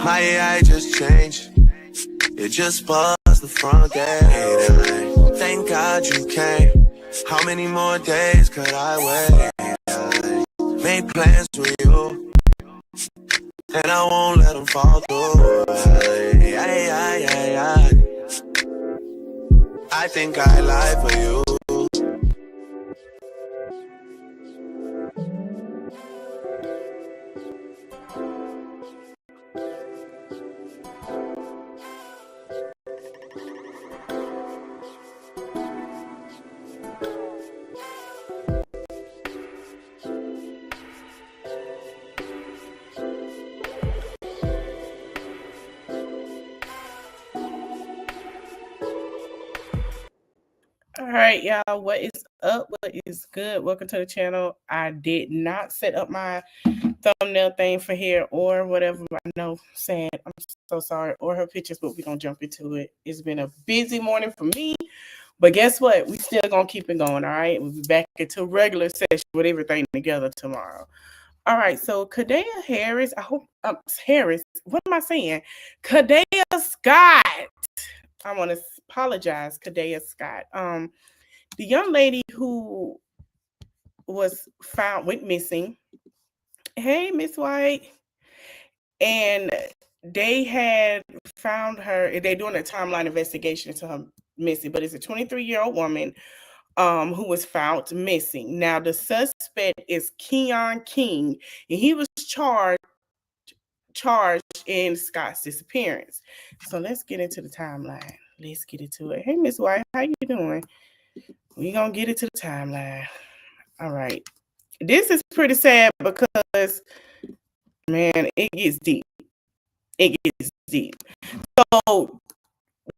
My AI just changed. It just buzzed the front gate. Thank God you came. How many more days could I wait? Make plans with you, and I won't let them fall through. I think I lie for you. All right, y'all, what is up? What is good? Welcome to the channel. I did not set up my thumbnail thing for here or whatever. I know saying I'm so sorry, or her pictures, but we're gonna jump into it. It's been a busy morning for me, but guess what? We still gonna keep it going. All right, we'll be back into regular session with everything together tomorrow. All right, so Kada Harris, I hope Harris, what am I saying? Kada Scott. I want to apologize, Kada Scott. The young lady who went missing. Hey, Miss White. And they had found her. They're doing a timeline investigation into her missing, but it's a 23-year-old woman who was found missing. Now, the suspect is Keon King, and he was charged in Scott's disappearance. So let's get into the timeline. Let's get into it. Hey, Miss White, how you doing? We're going to get into the timeline. All right. This is pretty sad because, man, it gets deep. It gets deep. So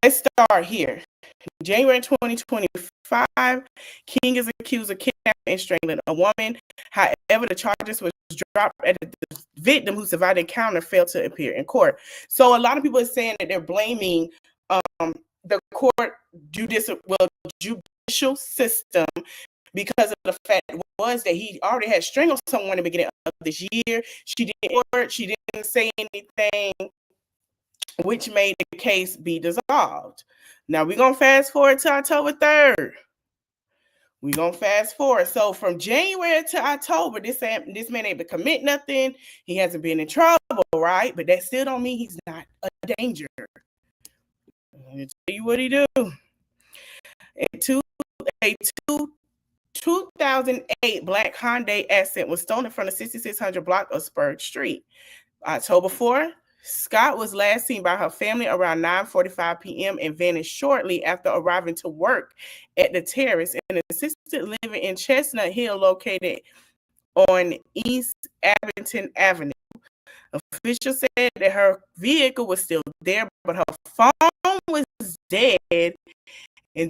let's start here. January 2025, King is accused of kidnapping and strangling a woman. However, the charges was dropped at the victim who survived the encounter failed to appear in court. So a lot of people are saying that they're blaming the court judicial system because of the fact was that he already had strangled someone in the beginning of this year. She didn't say anything, which made the case be dissolved. Now we're going to fast forward to October 3rd. We're going to fast forward. So from January to October, this man ain't been commit nothing. He hasn't been in trouble, right? But that still don't mean he's not a danger. Let me tell you what he do. A 2008 black Hyundai Accent was stolen from the 6600 block of Spurge Street. October 4th, Scott was last seen by her family around 9:45 p.m. and vanished shortly after arriving to work at the Terrace, an assisted living in Chestnut Hill located on East Abington Avenue. Officials said that her vehicle was still there, but her phone was dead. And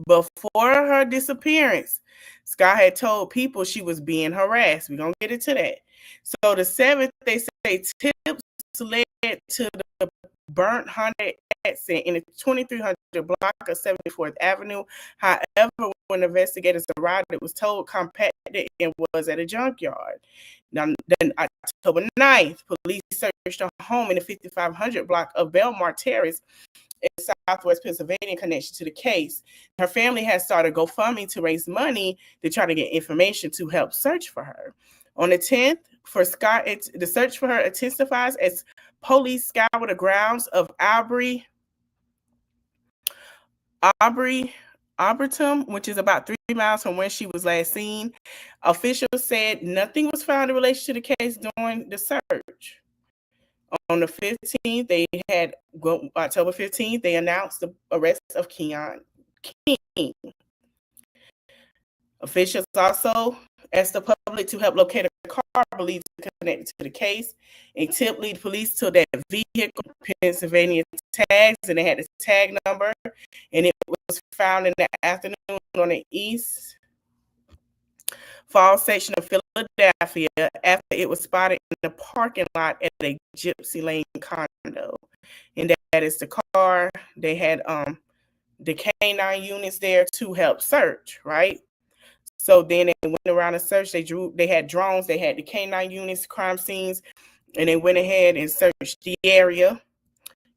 before her disappearance, Scott had told people she was being harassed. We're going to get into that. So the 7th, they say tips led to the burnt Hyundai Accent in the 2300 block of 74th Avenue. However, when investigators arrived, it was told compacted and was at a junkyard. Now, then October 9th, police searched her home in the 5500 block of Belmar Terrace in Southwest Pennsylvania in connection to the case. Her family has started GoFundMe to raise money to try to get information to help search for her. On the 10th, for Scott, the search for her intensifies as police scour the grounds of Arboretum, which is about 3 miles from where she was last seen. Officials said nothing was found in relation to the case during the search. On the 15th, October 15th, they announced the arrest of Keon King. Officials also asked the public to help locate a car believed to be connected to the case. A tip lead police to that vehicle, Pennsylvania tags, and they had the tag number, and it was found in the afternoon on the East Falls section of Philadelphia after it was spotted in the parking lot at a Gypsy Lane condo. And that is the car. They had the K9 units there to help search, right? So then they went around and searched. They had drones. They had the K9 units, crime scenes, and they went ahead and searched the area.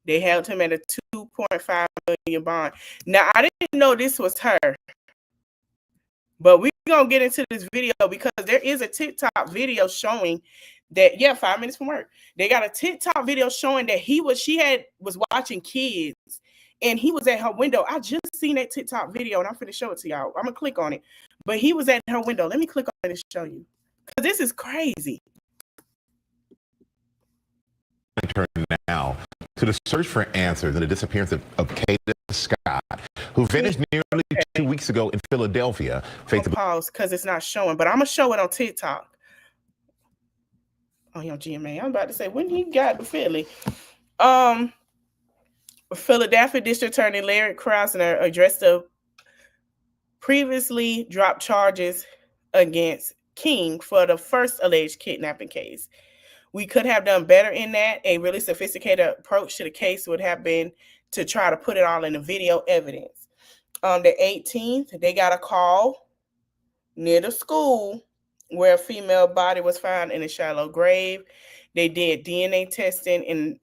They held him at a $2.5 million bond. Now, I didn't know this was her, but we're going to get into this video because there is a TikTok video showing that, 5 minutes from work. They got a TikTok video showing that she was watching kids, and he was at her window. I just seen that TikTok video, and I'm going to show it to y'all. I'm going to click on it. But he was at her window. Let me click on it and show you, because this is crazy. Turn now to the search for answers in the disappearance of Kada Scott, who vanished nearly 2 weeks ago in Philadelphia. Pause because it's not showing, but I'm gonna show it on TikTok. Oh, your GMA. I'm about to say when he got to Philly. Philadelphia District Attorney Larry Krasner addressed the previously dropped charges against King for the first alleged kidnapping case. We could have done better in that. A really sophisticated approach to the case would have been to try to put it all in the video evidence. The 18th, they got a call near the school where a female body was found in a shallow grave. They did DNA testing and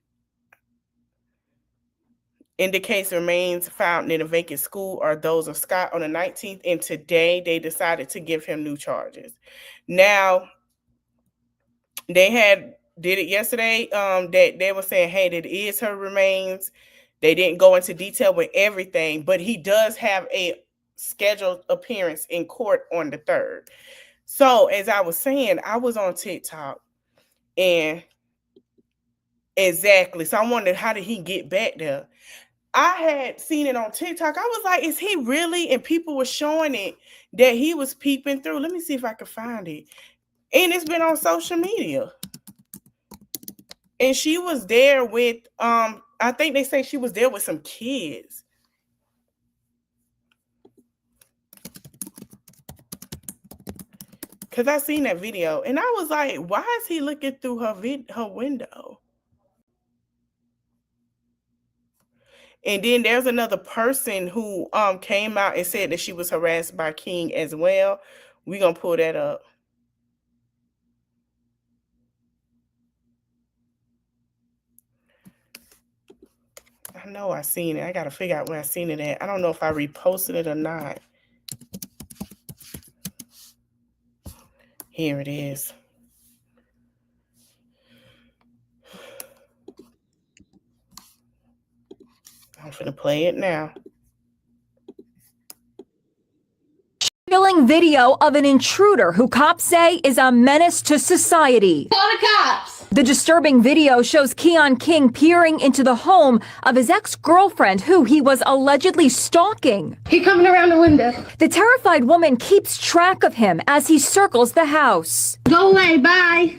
indicates remains found in a vacant school are those of Scott on the 19th. And today they decided to give him new charges. Now, they did it yesterday, that they were saying, hey, that is her remains. They didn't go into detail with everything, but he does have a scheduled appearance in court on the 3rd. So as I was saying, I was on TikTok, and exactly. So I wondered, how did he get back there? I had seen it on TikTok. I was like, is he really? And people were showing it that he was peeping through. Let me see if I can find it. And it's been on social media. And she was there with, I think they say she was there with some kids. Because I seen that video. And I was like, why is he looking through her window? And then there's another person who came out and said that she was harassed by King as well. We're going to pull that up. I know I seen it. I got to figure out where I seen it at. I don't know if I reposted it or not. Here it is. I'm going to play it now. Chilling video of an intruder who cops say is a menace to society. Call the cops! The disturbing video shows Keon King peering into the home of his ex-girlfriend who he was allegedly stalking. He coming around the window. The terrified woman keeps track of him as he circles the house. Go away, bye.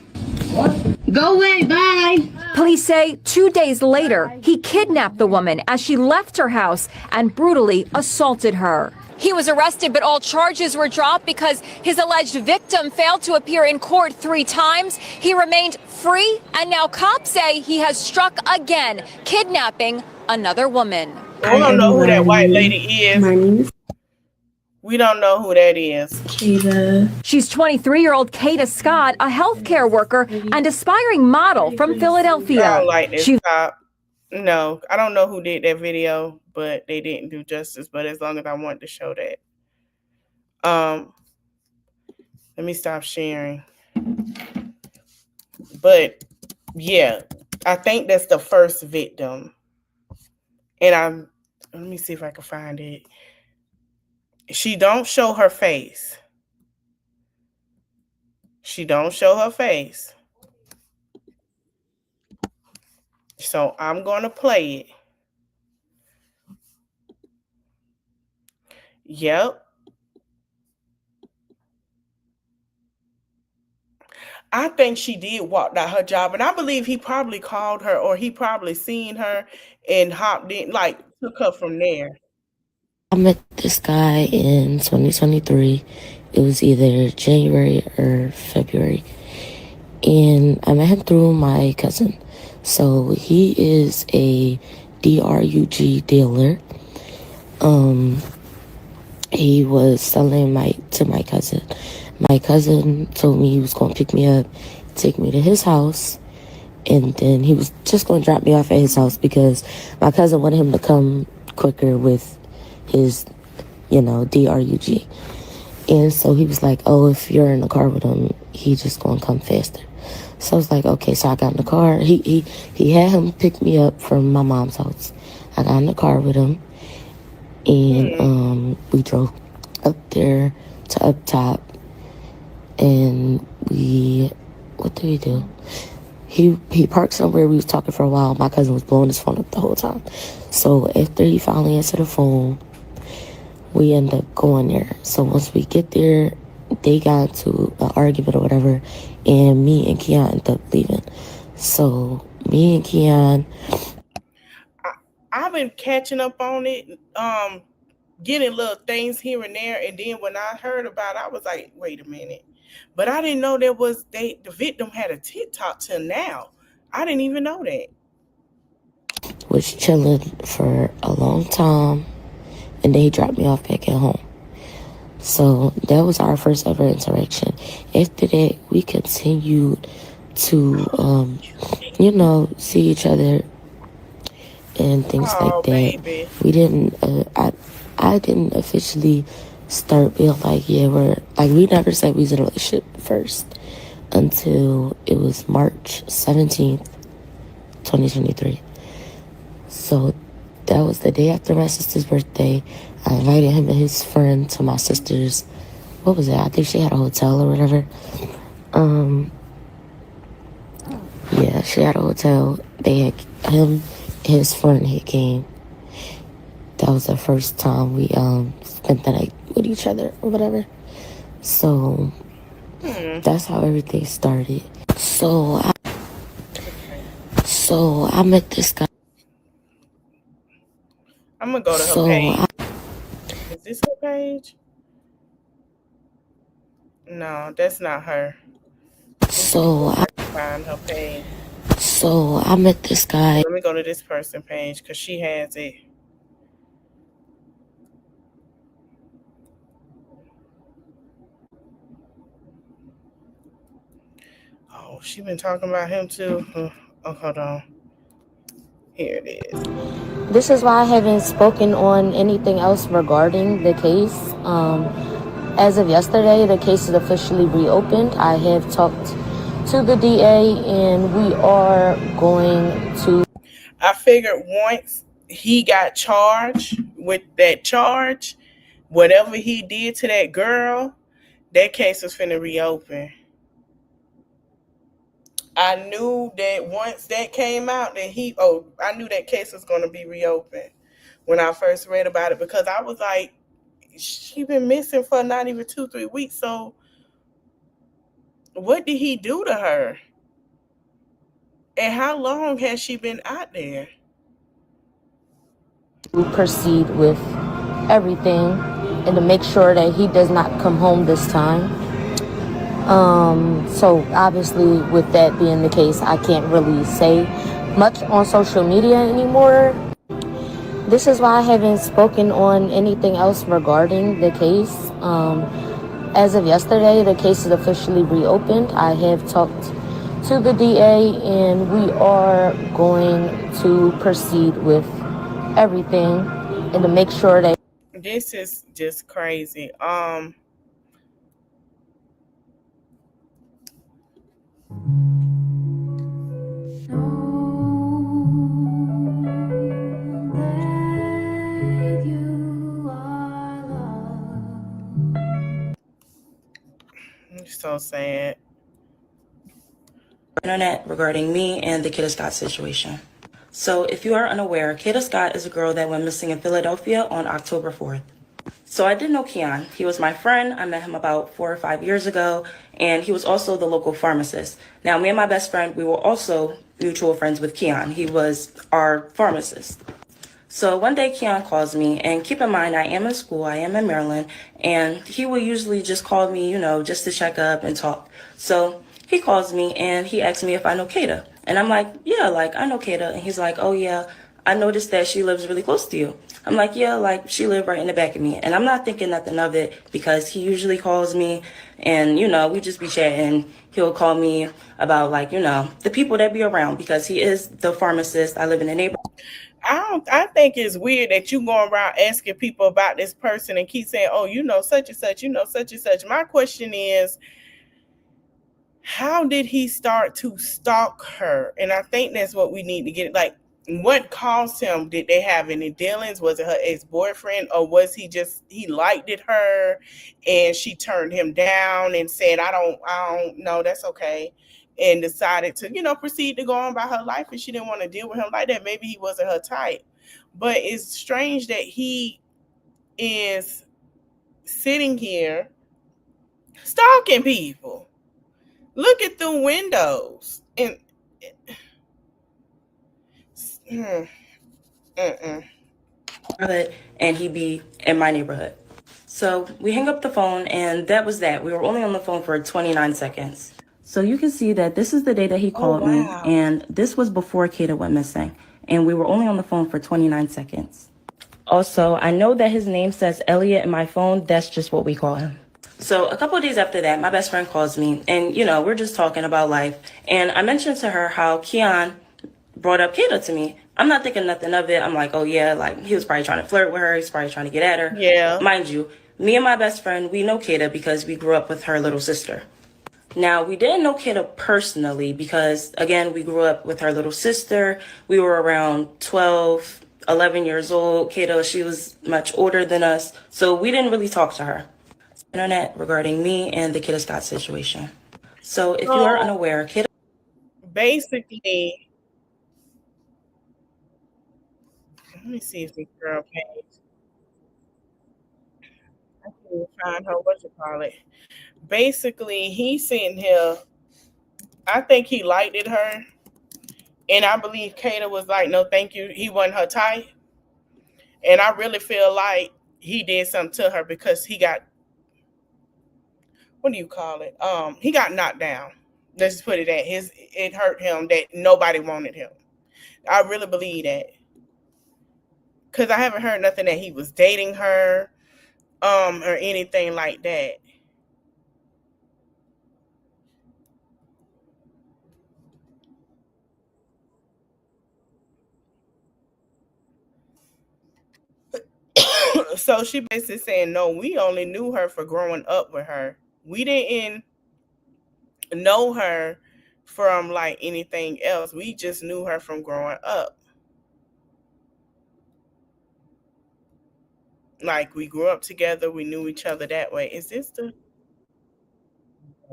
What? Go away, bye. Police say 2 days later, he kidnapped the woman as she left her house and brutally assaulted her. He was arrested, but all charges were dropped because his alleged victim failed to appear in court 3 times. He remained free, and now cops say he has struck again, kidnapping another woman. We don't know who that white lady is. My name is We don't know who that is. Kada. She's 23-year-old Kada Scott, a healthcare worker and aspiring model from Philadelphia. I don't like this cop. No, I don't know who did that video, but they didn't do justice. But as long as I wanted to show that. Let me stop sharing. But yeah, I think that's the first victim. And let me see if I can find it. She don't show her face. She don't show her face. So I'm going to play it. Yep. I think she did walk out her job, and I believe he probably called her, or he probably seen her and hopped in, like took her from there. I met this guy in 2023. It was either January or February. And I met him through my cousin. So he is a DRUG dealer. He was selling to my cousin. My cousin told me he was going to pick me up, take me to his house, And then he was just going to drop me off at his house because my cousin wanted him to come quicker with his, DRUG. And so he was like, oh, if you're in the car with him, he just going to come faster. So I was like, okay. So I got in the car. He had him pick me up from my mom's house. I got in the car with him. And we drove up there to up top. And what did we do? He parked somewhere. We was talking for a while. My cousin was blowing his phone up the whole time. So after he finally answered the phone, we end up going there. So once we get there, they got into an argument or whatever, and me and Keon ended up leaving. So me and Keon, I've been catching up on it, getting little things here and there, and then when I heard about it, I was like, wait a minute. But I didn't know the victim had a TikTok till now. I didn't even know that. Was chilling for a long time, and they dropped me off back at home. So that was our first ever interaction. After that, we continued to, see each other and things like that. Baby. We didn't, I didn't officially start being like, we never said we was in a relationship first until it was March 17th, 2023. So that was the day after my sister's birthday. I invited him and his friend to my sister's, what was it? I think she had a hotel or whatever. Yeah, she had a hotel. They had, him and his friend had came. That was the first time we spent the night with each other or whatever. So that's how everything started. So I met this guy. I'm gonna go to her page. Is this her page? No, that's not her. Find her page. So I met this guy. Let me go to this person page because she has it. Oh, she been talking about him too. Oh, hold on. Here it is. This is why I haven't spoken on anything else regarding the case. As of yesterday, the case is officially reopened. I have talked to the DA, and we are going to... I figured once he got charged with that charge, whatever he did to that girl, that case was finna reopen. I knew that once that came out, that I knew that case was going to be reopened when I first read about it, because I was like, she been missing for not even 2-3 weeks. So what did he do to her? And how long has she been out there? We proceed with everything and to make sure that he does not come home this time. So obviously with that being the case, I can't really say much on social media anymore. This is why I haven't spoken on anything else regarding the case. As of yesterday, the case is officially reopened. I have talked to the DA, and we are going to proceed with everything and to make sure that... This is just crazy. It's so sad. Internet regarding me and the Kada Scott situation. So if you are unaware, Kada Scott is a girl that went missing in Philadelphia on October 4th. So I did know Keon. He was my friend. I met him about 4 or 5 years ago, and he was also the local pharmacist. Now, me and my best friend, we were also mutual friends with Keon. He was our pharmacist. So one day Keon calls me, and keep in mind, I am in school, I am in Maryland, and he will usually just call me, just to check up and talk. So he calls me and he asks me if I know Kada. And I'm like, yeah, I know Kada. And he's like, oh yeah, I noticed that she lives really close to you. I'm like, yeah, like she lived right in the back of me. And I'm not thinking nothing of it because he usually calls me and, you know, we just be chatting. He'll call me about like, you know, the people that be around because he is the pharmacist. I live in the neighborhood. I think it's weird that you going around asking people about this person and keep saying, oh, you know, such and such, you know, such and such. My question is, how did he start to stalk her? And I think that's what we need to get. Like, what caused him? Did they have any dealings? Was it her ex-boyfriend, or was he liked her and she turned him down and said, I don't know, that's okay, and decided to, you know, proceed to go on by her life, and she didn't want to deal with him like that. Maybe he wasn't her type. But it's strange that he is sitting here stalking people, looking through windows, and and he be in my neighborhood. So we hang up the phone, and that was that. We were only on the phone for 29 seconds. So you can see that this is the day that he called me, and this was before Kada went missing, and we were only on the phone for 29 seconds. Also, I know that his name says Elliot in my phone. That's just what we call him. So a couple of days after that, my best friend calls me, and, you know, we're just talking about life. And I mentioned to her how Keon brought up Kada to me. I'm not thinking nothing of it. I'm like, oh, yeah, like he was probably trying to flirt with her. He's probably trying to get at her. Yeah. Mind you, me and my best friend, we know Kada because we grew up with her little sister. Now, we didn't know Kada personally because, again, we grew up with her little sister. We were around 12, 11 years old. Kada, she was much older than us. So we didn't really talk to her. Internet regarding me and the Kada Scott situation. So if you are unaware, Kada... Basically, let me see if this girl page. I can't find her. What you call it? Basically, he's sitting here. I think he liked her, and I believe Kada was like, "No, thank you." He wasn't her type, and I really feel like he did something to her because he got, what do you call it? He got knocked down. Let's just put it at it hurt him that nobody wanted him. I really believe that. Because I haven't heard nothing that he was dating her, or anything like that. So she basically saying, no, we only knew her for growing up with her. We didn't know her from like anything else. We just knew her from growing up. Like, we grew up together. We knew each other that way. Is this the...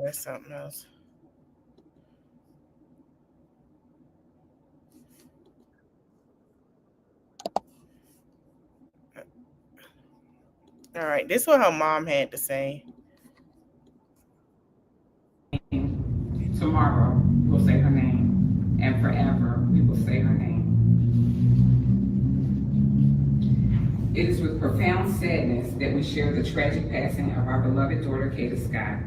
That's something else. All right. This is what her mom had to say. Tomorrow, we'll say her name. And forever, we will say her name. It is with profound sadness that we share the tragic passing of our beloved daughter, Kada Scott.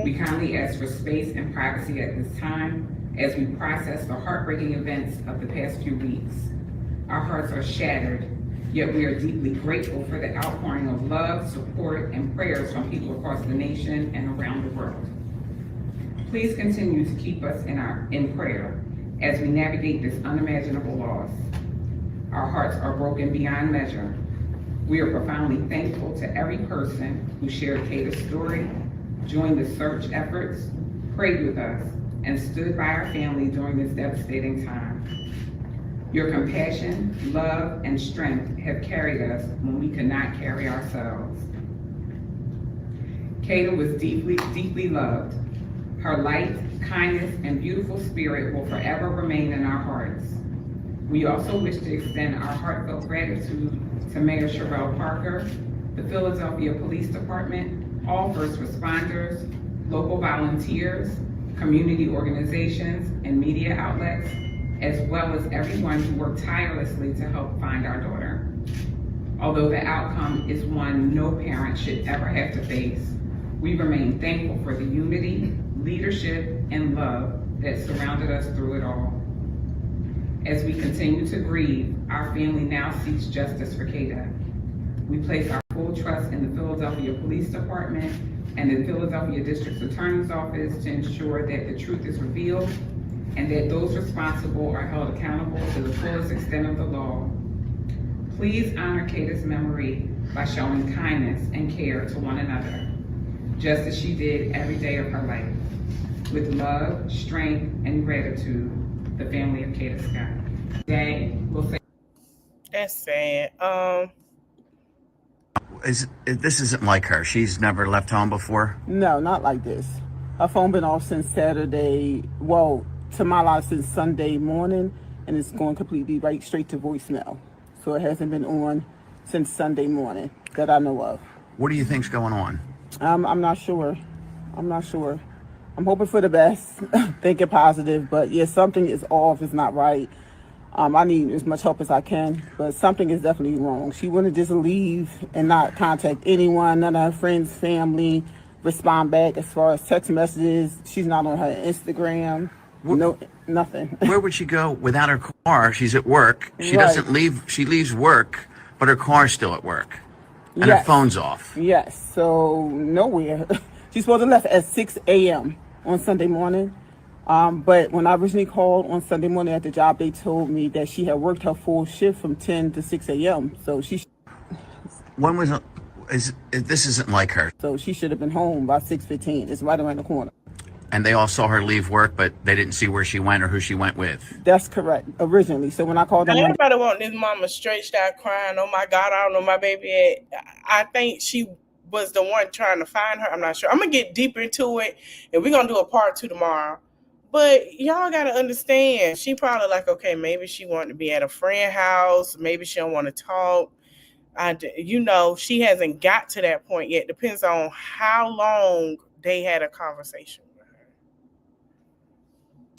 We kindly ask for space and privacy at this time as we process the heartbreaking events of the past few weeks. Our hearts are shattered, yet we are deeply grateful for the outpouring of love, support, and prayers from people across the nation and around the world. Please continue to keep us in prayer as we navigate this unimaginable loss. Our hearts are broken beyond measure. We are profoundly thankful to every person who shared Kada's story, joined the search efforts, prayed with us, and stood by our family during this devastating time. Your compassion, love, and strength have carried us when we could not carry ourselves. Kada was deeply, deeply loved. Her light, kindness, and beautiful spirit will forever remain in our hearts. We also wish to extend our heartfelt gratitude to Mayor Sherelle Parker, the Philadelphia Police Department, all first responders, local volunteers, community organizations, and media outlets, as well as everyone who worked tirelessly to help find our daughter. Although the outcome is one no parent should ever have to face, we remain thankful for the unity, leadership, and love that surrounded us through it all. As we continue to grieve, our family now seeks justice for Kada. We place our full trust in the Philadelphia Police Department and the Philadelphia District Attorney's Office to ensure that the truth is revealed and that those responsible are held accountable to the fullest extent of the law. Please honor Kada's memory by showing kindness and care to one another, just as she did every day of her life. With love, strength, and gratitude, the family of Kada Scott. Today, we'll say. That's sad. This isn't like her. She's never left home before? No, not like this. Her phone been off since Saturday, well, to my knowledge, since Sunday morning, and it's going completely right straight to voicemail. So it hasn't been on since Sunday morning that I know of. What do you think's going on? I'm not sure. I'm hoping for the best, thinking positive, but yeah, something is off, it's not right. I need as much help as I can, but something is definitely wrong. She wouldn't just leave and not contact anyone, none of her friends, family, respond back as far as text messages. She's not on her Instagram, no, nothing. Where would she go without her car? She's at work. She Right. doesn't leave. She leaves work, but her car's still at work. And Yes. her phone's off. Yes, so nowhere. She's supposed to left at 6 a.m. on Sunday morning. But when I originally called on Sunday morning at the job, they told me that she had worked her full shift from 10 to 6 a.m. So When was it? This isn't like her. so she should have been home by 6:15. It's right around the corner. And they all saw her leave work, but they didn't see where she went or who she went with. That's correct, originally. So when I called them, Everybody want this mama straight start crying. Oh my God, I don't know my baby. I think she was the one trying to find her. I'm not sure. I'm gonna get deeper into it, and we're gonna do a part 2 tomorrow. But y'all gotta understand, she probably like, okay, maybe she wanted to be at a friend house. Maybe she don't want to talk. She hasn't got to that point yet. Depends on how long they had a conversation with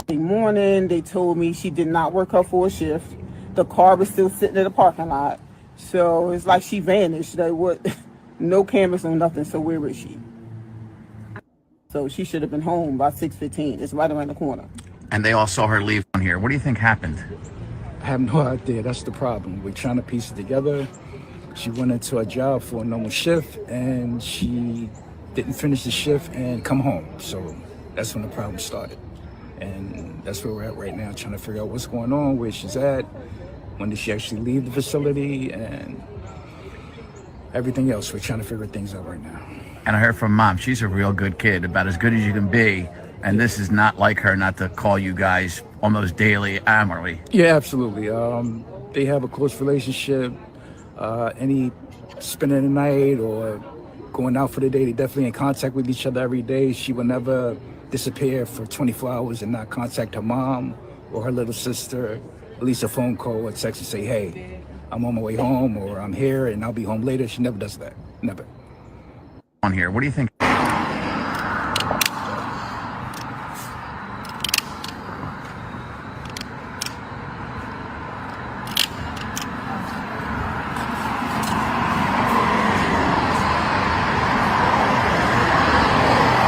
her. morning, they told me she did not work her full shift. The car was still sitting in the parking lot. So it's like she vanished. Like what? No cameras, no nothing. So where is she? So she should have been home by 6:15. It's right around the corner. And they all saw her leave on here. What do you think happened? I have no idea. That's the problem. We're trying to piece it together. She went into a job for a normal shift, and she didn't finish the shift and come home. So that's when the problem started. And that's where we're at right now, trying to figure out what's going on, where she's at, when did she actually leave the facility, and everything else. We're trying to figure things out right now. And I heard from Mom, she's a real good kid, about as good as you can be. And this is not like her not to call you guys almost daily, hourly. Yeah, absolutely. They have a close relationship. Any spending the night or going out for the day, they definitely in contact with each other every day. She will never disappear for 24 hours and not contact her mom or her little sister, at least a phone call or text and say, hey, I'm on my way home, or I'm here and I'll be home later. She never does that, never. On here, what do you think?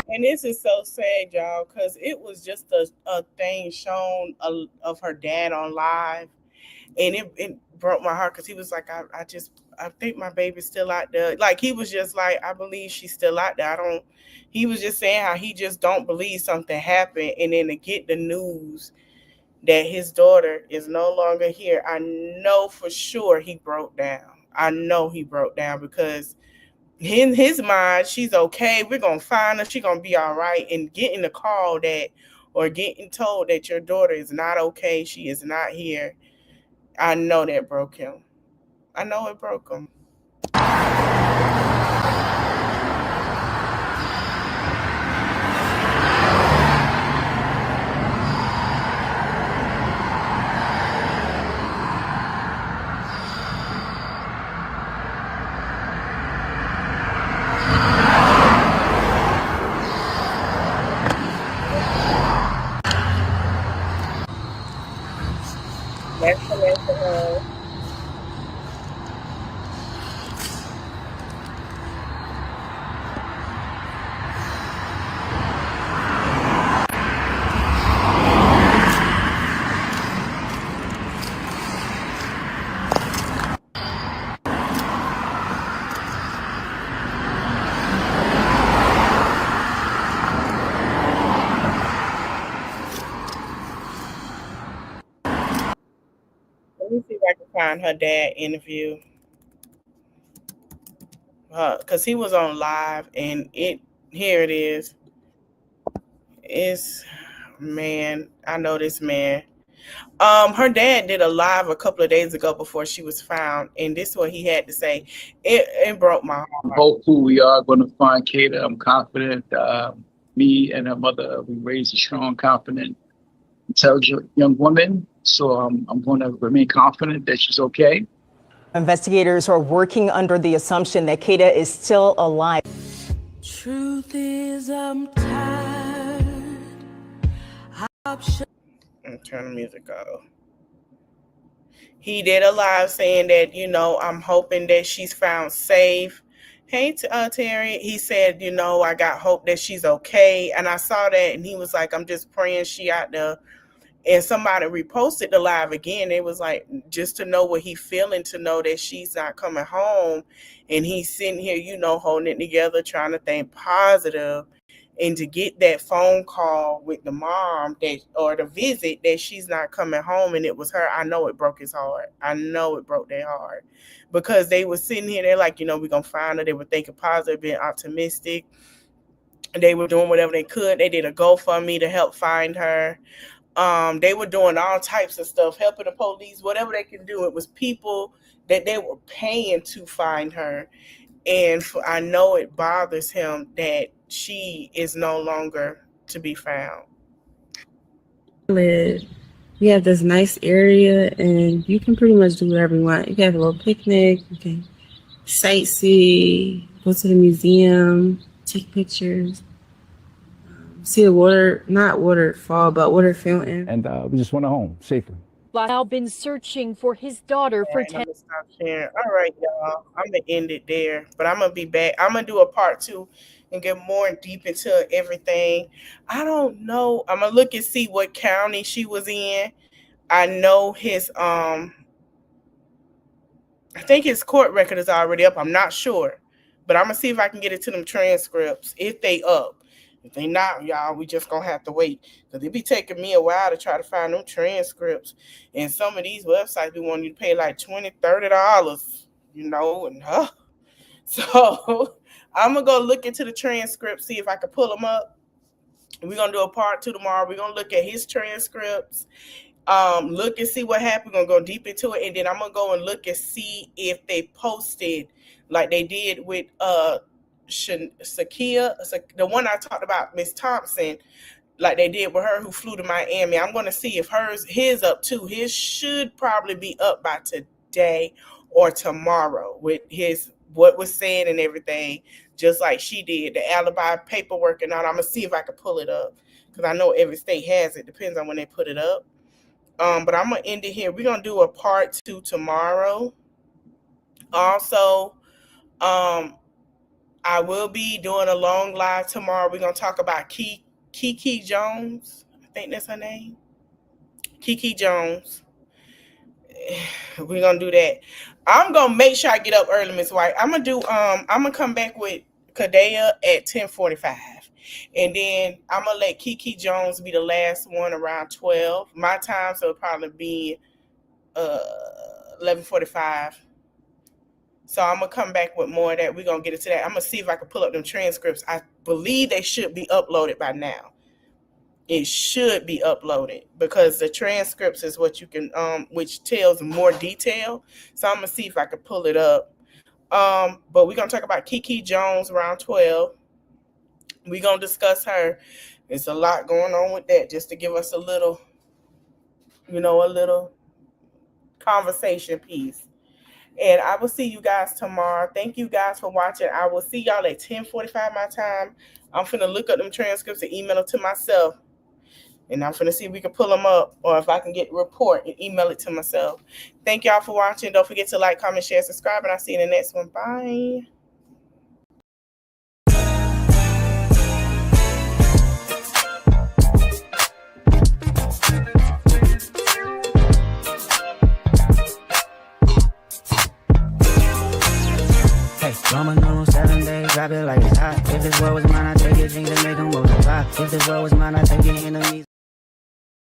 And this is so sad, y'all, because it was just a thing shown of her dad on live. And it broke my heart because he was like, I think my baby's still out there. Like, he was just like, I believe she's still out there. He was just saying how he just don't believe something happened. And then to get the news that his daughter is no longer here, I know for sure he broke down. I know he broke down because in his mind, she's okay. We're going to find her. She's going to be all right. And getting the call or getting told that your daughter is not okay, she is not here, I know that broke him. I know it broke him. That's the mental health. me see if I can find her dad interview. Because he was on live, and here it is. It's, man, I know this man. Her dad did a live a couple of days ago before she was found, and this is what he had to say. It broke my heart. Hopefully we are going to find Kada. I'm confident. Me and her mother, we raised a strong, confident, intelligent young woman. So I'm going to remain confident that she's okay. Investigators are working under the assumption that Kada is still alive. Truth is, I'm tired. Turn the music off. He did a live saying that, I'm hoping that she's found safe. Hey, Terry. He said, I got hope that she's okay. And I saw that, and he was like, I'm just praying she out there. And somebody reposted the live again. It was like, just to know what he's feeling, to know that she's not coming home. And he's sitting here, holding it together, trying to think positive. And to get that phone call with the mom or the visit that she's not coming home and it was her, I know it broke his heart. I know it broke their heart. Because they were sitting here, they're like, we're going to find her. They were thinking positive, being optimistic. They were doing whatever they could. They did a GoFundMe to help find her. They were doing all types of stuff, helping the police, whatever they can do. It was people that they were paying to find her. And I know it bothers him that she is no longer to be found. We have this nice area, and you can pretty much do whatever you want. You can have a little picnic, you can sightsee, go to the museum, take pictures, see the water, not waterfall, but water fountain. And we just went home safely. Now been searching for his daughter for 10. All right, y'all. I'm going to end it there, but I'm going to be back. I'm going to do a part 2 and get more deep into everything. I don't know. I'm going to look and see what county she was in. I know his, I think his court record is already up. I'm not sure, but I'm going to see if I can get it to them transcripts if they up. If they not, y'all, we just gonna have to wait, because it be taking me a while to try to find them transcripts. And some of these websites, we want you to pay like $20, $30, and So I'm gonna go look into the transcripts, see if I can pull them up. We're gonna do a part 2 tomorrow. We're gonna look at his transcripts, look and see what happened. We're gonna go deep into it, and then I'm gonna go and look and see if they posted like they did with Sakia, the one I talked about, Miss Thompson, like they did with her who flew to Miami. I'm going to see if his up too. His should probably be up by today or tomorrow with what was said and everything, just like she did, the alibi paperwork and all. I'm going to see if I can pull it up, because I know every state has it. Depends on when they put it up. But I'm going to end it here. We're going to do a part 2 tomorrow. Also, I will be doing a long live tomorrow. We're going to talk about Kiki Jones. I think that's her name. Kiki Jones. We're going to do that. I'm going to make sure I get up early, Miss White. I'm going to come back with Kadea at 10:45. And then I'm going to let Kiki Jones be the last one around 12. My time, so it'll probably be 11:45. So I'm going to come back with more of that. We're going to get into that. I'm going to see if I can pull up them transcripts. I believe they should be uploaded by now. It should be uploaded, because the transcripts is what you can, which tells more detail. So I'm going to see if I can pull it up. But we're going to talk about Kiki Jones around 12. We're going to discuss her. There's a lot going on with that, just to give us a little, a little conversation piece. And I will see you guys tomorrow. Thank you guys for watching. I will see y'all at 10:45 my time. I'm finna look up them transcripts and email them to myself. And I'm finna see if we can pull them up, or if I can get a report and email it to myself. Thank y'all for watching. Don't forget to like, comment, share, subscribe, and I'll see you in the next one. Bye. Roman numeral 7 days, drop it like it's hot. If this world was mine, I'd take it, jeans and make them multiply. If this world was mine, I'd take it.